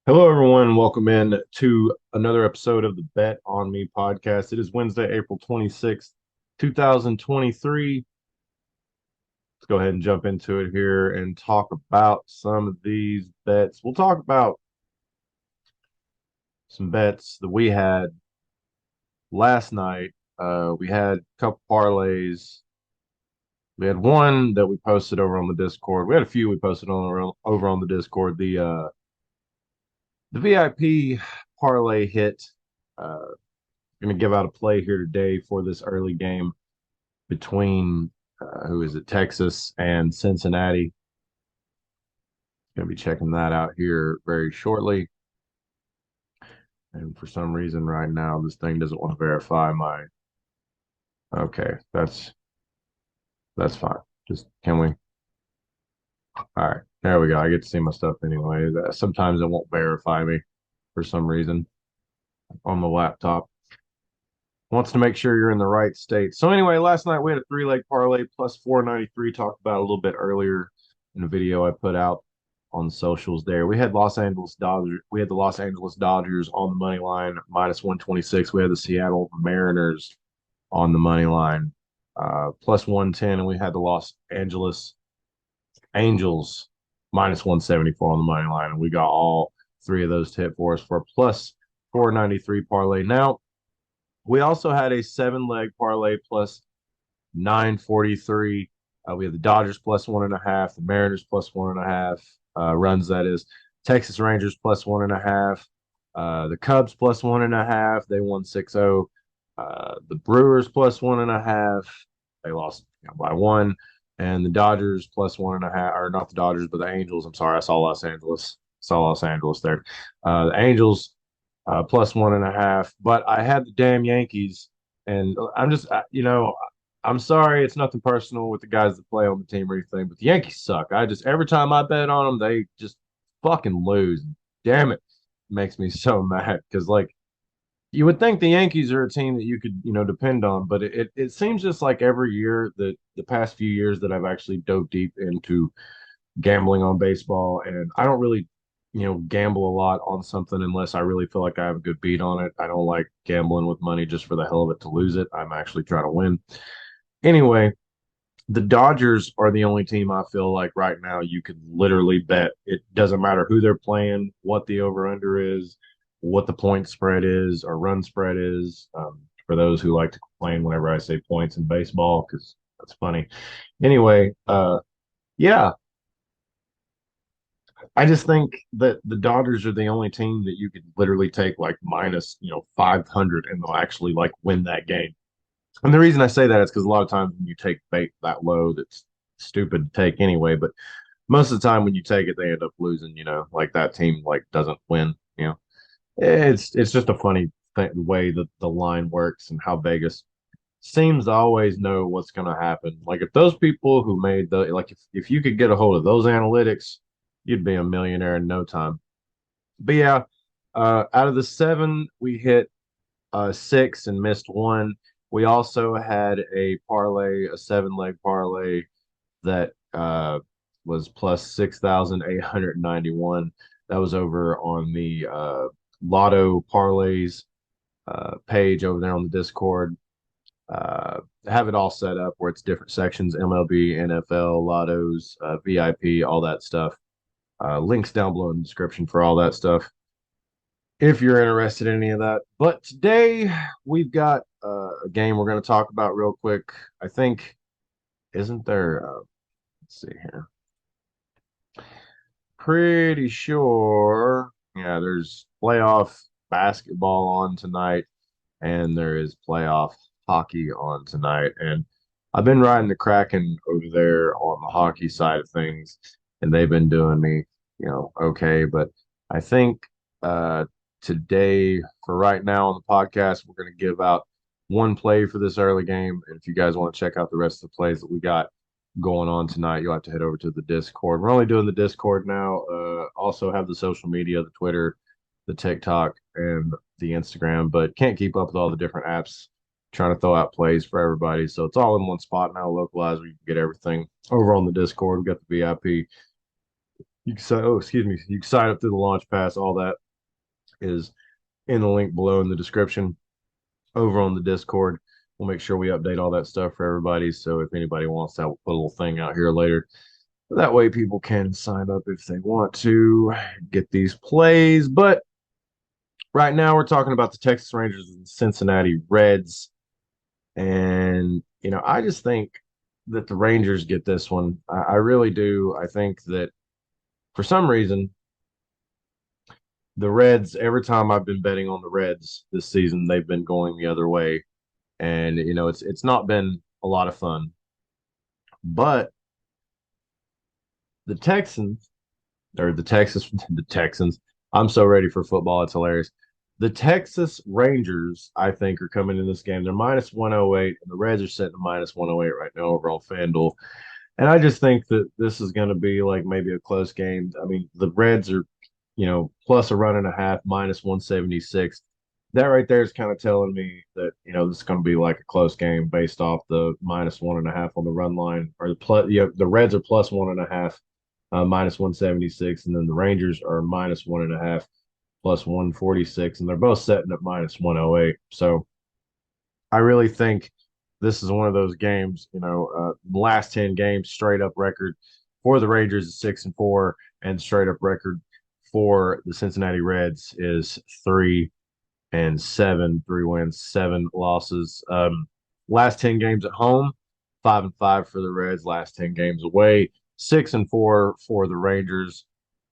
Hello, everyone. Welcome in to another episode of the Bet on Me podcast. It is Wednesday, April 26th, 2023. Let's go ahead and jump into it here and talk about some of these bets. We'll talk about some bets that we had last night. We had a couple parlays. We had one that we posted over on the Discord. We had a few we posted over on the Discord. The VIP parlay hit. Going to give out a play here today for this early game between who is it, Texas and Cincinnati. Going to be checking that out here very shortly. And for some reason, right now, this thing doesn't want to verify my. Okay, that's fine. Just can we? All right, there we go. I get to see my stuff anyway. Sometimes it won't verify me for some reason on the laptop. Wants to make sure you're in the right state. So anyway, last night we had a three-leg parlay plus 493. Talked about a little bit earlier in a video I put out on socials there. We had Los Angeles Dodgers. We had the Los Angeles Dodgers on the money line minus 126. We had the Seattle Mariners on the money line plus 110, and we had the Los Angeles Angels minus 174 on the money line, and we got all three of those to hit for us for a plus 493 parlay. Now we also had a seven-leg parlay plus 943. We have the Dodgers plus 1.5, the Mariners plus 1.5 runs, that is. Texas Rangers plus 1.5. The Cubs plus 1.5. They won 6-0. The Brewers plus 1.5. They lost by one. And the Dodgers plus 1.5, or not the Dodgers, but the Angels. I'm sorry, I saw Los Angeles. Saw Los Angeles there. The Angels plus 1.5. But I had the damn Yankees, and I'm just, I'm sorry, it's nothing personal with the guys that play on the team or anything, but the Yankees suck. I just every time I bet on them, they just fucking lose. Damn it, makes me so mad because like you would think the Yankees are a team that you could depend on, but it seems just like every year that the past few years that I've actually dove deep into gambling on baseball, and I don't really gamble a lot on something unless I really feel like I have a good beat on it. I don't like gambling with money just for the hell of it to lose it. I'm actually trying to win. Anyway, the Dodgers are the only team I feel like right now you could literally bet. It doesn't matter who they're playing, what the over under is, what the point spread is, or run spread is. For those who like to complain whenever I say points in baseball, because that's funny. Anyway, yeah, I just think that the Dodgers are the only team that you could literally take like minus 500 and they'll actually like win that game. And the reason I say that is because a lot of times when you take bait that low, that's stupid to take anyway. But most of the time when you take it, they end up losing. Like that team like doesn't win. It's just a funny the way that the line works and how Vegas seems to always know what's going to happen. Like if those people who made the like if you could get a hold of those analytics, you'd be a millionaire in no time. But yeah, out of the seven, we hit six and missed one. We also had a parlay, a seven-leg parlay that was plus 6,891. That was over on the Lotto Parlays page over there on the Discord. Have it all set up where it's different sections: MLB, NFL, Lottos, VIP, all that stuff. Links down below in the description for all that stuff if you're interested in any of that. But today we've got a game we're going to talk about real quick. I think, isn't there? Let's see here. Pretty sure, yeah, there's playoff basketball on tonight, and there is playoff hockey on tonight. And I've been riding the Kraken over there on the hockey side of things, and they've been doing me, okay. But I think today, for right now on the podcast, we're going to give out one play for this early game. And if you guys want to check out the rest of the plays that we got going on tonight, you'll have to head over to the Discord. We're only doing the Discord now. Also have the social media, the Twitter, the TikTok, and the Instagram, but can't keep up with all the different apps. Trying to throw out plays for everybody. So it's all in one spot now, localized, where you can get everything over on the Discord. We got the VIP You can sign. Oh, excuse me. You can sign up through the Launch Pass. All that is in the link below in the description over on the Discord. We'll make sure we update all that stuff for everybody. So if anybody wants that, we'll put a little thing out here later. That way people can sign up if they want to get these plays. But right now we're talking about the Texas Rangers and Cincinnati Reds. And, I just think that the Rangers get this one. I really do. I think that for some reason, the Reds, every time I've been betting on the Reds this season, they've been going the other way. And, it's not been a lot of fun. But the Texans, or the Texans, I'm so ready for football. It's hilarious. The Texas Rangers, I think, are coming in this game. They're minus 108, and the Reds are sitting at minus 108 right now over on FanDuel. And I just think that this is going to be like maybe a close game. I mean, the Reds are, plus a run and a half, minus 176. That right there is kind of telling me that, this is going to be like a close game based off the minus 1.5 on the run line, or the Reds are plus 1.5, minus 176, and then the Rangers are minus 1.5, plus 146, and they're both setting at minus 108. So I really think this is one of those games, last 10 games, straight up record for the Rangers is 6-4, and straight up record for the Cincinnati Reds is 3-7, 3 wins, 7 losses. Last 10 games at home, 5-5 for the Reds. Last 10 games away, 6-4 for the Rangers.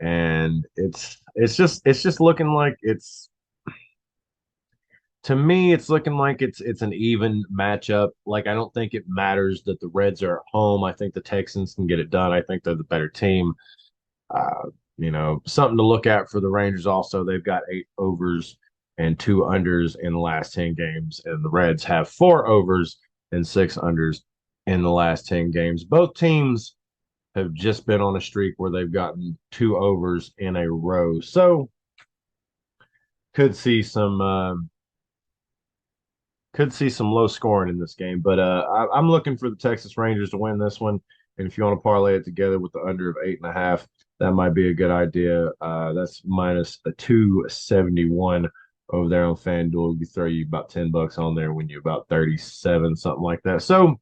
And it's just looking like it's to me, it's looking like it's an even matchup. Like I don't think it matters that the Reds are at home. I think the Texans can get it done. I think they're the better team. Something to look at for the Rangers also. They've got 8 overs and 2 unders in the last 10 games, and the Reds have 4 overs and 6 unders in the last 10 games. Both teams have just been on a streak where they've gotten 2 overs in a row. So could see some low scoring in this game, but I'm looking for the Texas Rangers to win this one. And if you want to parlay it together with the under of 8.5, that might be a good idea. That's minus a 271 over there on FanDuel. You throw you about $10 on there when you're about 37, something like that. So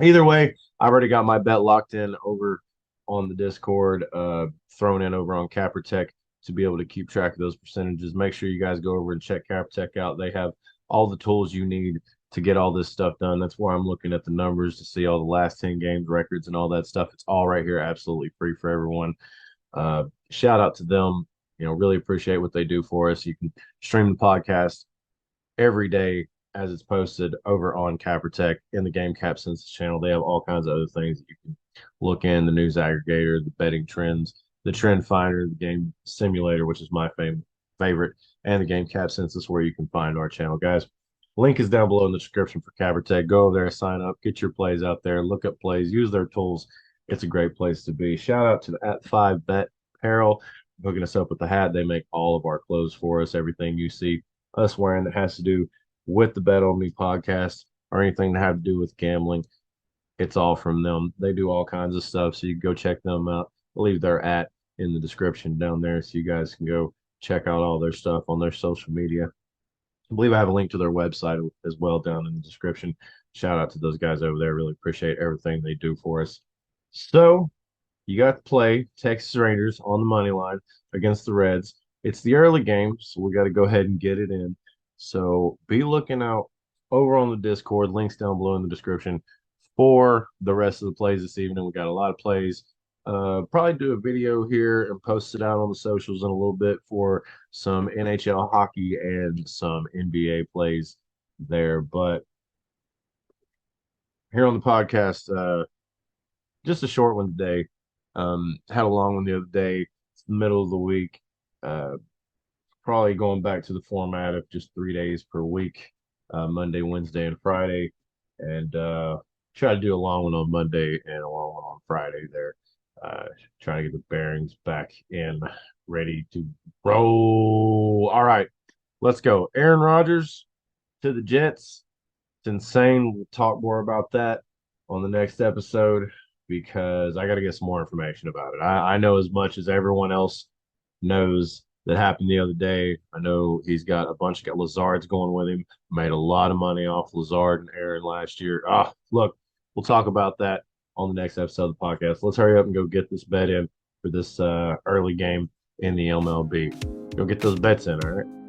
either way, I've already got my bet locked in over on the Discord, thrown in over on CapperTech to be able to keep track of those percentages. Make sure you guys go over and check CapperTech out. They have all the tools you need to get all this stuff done. That's why I'm looking at the numbers to see all the last 10 games records and all that stuff. It's all right here, absolutely free for everyone. Shout out to them. Really appreciate what they do for us. You can stream the podcast every day as it's posted over on CapperTech in the Game Cap Census channel. They have all kinds of other things that you can look in, the news aggregator, the betting trends, the trend finder, the game simulator, which is my favorite, and the Game Cap Census, where you can find our channel, guys. Link is down below in the description for CapperTech. Go over there, sign up, get your plays out there, look up plays, use their tools. It's a great place to be. Shout out to the Five Bet Apparel hooking us up with the hat. They make all of our clothes for us. Everything you see us wearing that has to do with the Bet On Me podcast or anything to have to do with gambling, it's all from them. They do all kinds of stuff, so you can go check them out. I'll leave their at in the description down there so you guys can go check out all their stuff on their social media. I believe I have a link to their website as well down in the description. Shout out to those guys over there. Really appreciate everything they do for us. So you got to play Texas Rangers on the money line against the Reds. It's the early game, so we got to go ahead and get it in. So be looking out over on the Discord. Links down below in the description for the rest of the plays this evening. We got a lot of plays. Probably do a video here and post it out on the socials in a little bit for some NHL hockey and some NBA plays there. But here on the podcast, just a short one today. Had a long one the other day. It's the middle of the week. Probably going back to the format of just 3 days per week, Monday, Wednesday, and Friday. And try to do a long one on Monday and a long one on Friday there. Trying to get the bearings back in, ready to roll. All right, let's go. Aaron Rodgers to the Jets. It's insane. We'll talk more about that on the next episode. because I got to get some more information about it. I know as much as everyone else knows that happened the other day. I know he's got a bunch of Lazard's going with him. Made a lot of money off Lazard and Aaron last year. Look, we'll talk about that on the next episode of the podcast. Let's hurry up and go get this bet in for this early game in the MLB. Go get those bets in, all right?